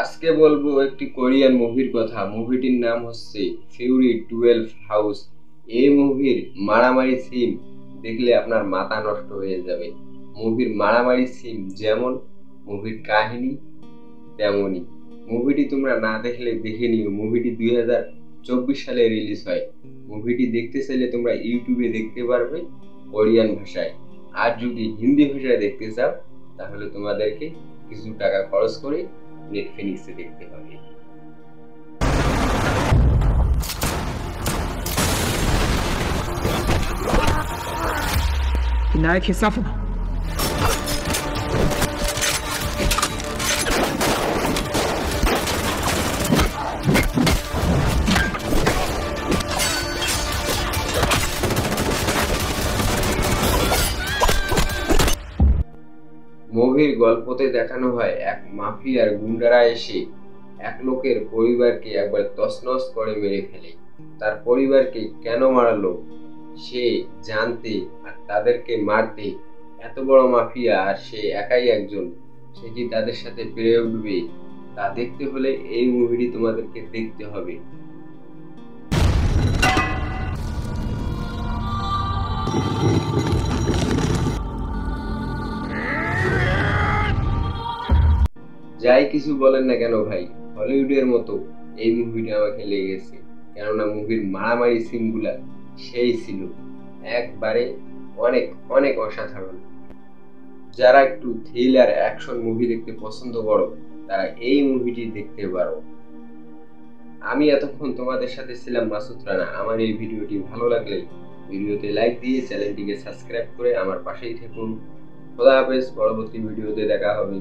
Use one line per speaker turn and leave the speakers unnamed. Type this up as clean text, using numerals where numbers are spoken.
আজকে বলবো একটি কোরিয়ান মুভির কথা। মুভিটির নাম হচ্ছে ফিউরি 12 হাউস। এই মুভির মারামারি সিন দেখলে আপনার মাথা নষ্ট হয়ে যাবে। মুভির মারামারি সিন যেমন, মুভির কাহিনী তেমনই। মুভিটি তোমরা না দেখলে দেখে নিও। মুভিটি 2024 সালে রিলিজ হয়। মুভিটি দেখতে চাইলে তোমরা ইউটিউবে দেখতে পারবে কোরিয়ান ভাষায়। আর যদি হিন্দি ভাষায় দেখতে চাও তাহলে তোমাদেরকে কিছু টাকা খরচ করে নেটফ্লিক্সে দেখতে হবে।
هناك صفن.
মুভির গল্পতে দেখানো হয় এক মাফিয়ার গুন্ডারা এসে এক লোকের পরিবারকে একবার তছনছ করে মেরে ফেলে। তার পরিবারকে কেন মারলো সে জানতে আর তাদেরকে মারতে এত বড় মাফিয়া আর সে একাই একজন, সে কি তাদের সাথে পেরে উঠবে তা দেখতে হলে এই মুভিটি তোমাদেরকে দেখতে হবে। যাই কিছু বলেন না কেন ভাই, হলিউডের মতো এই মুভিটা আমাকে লেগেছে। কেননা মুভির মারামারি সিনগুলা সেই ছিল একবারে অনেক অনেক অসাধারণ। যারা একটু থ্রিলার অ্যাকশন মুভি দেখতে পছন্দ করো তারা এই মুভিটি দেখতে পারো। আমি এতক্ষণ তোমাদের সাথে ছিলাম মাসুদ রানা। আমার এই ভিডিওটি ভালো লাগলে ভিডিওতে লাইক দিয়ে চ্যানেলটিকে সাবস্ক্রাইব করে আমার পাশেই থাকুন। খোদা হাফেজ, পরবর্তী ভিডিওতে দেখা হবে।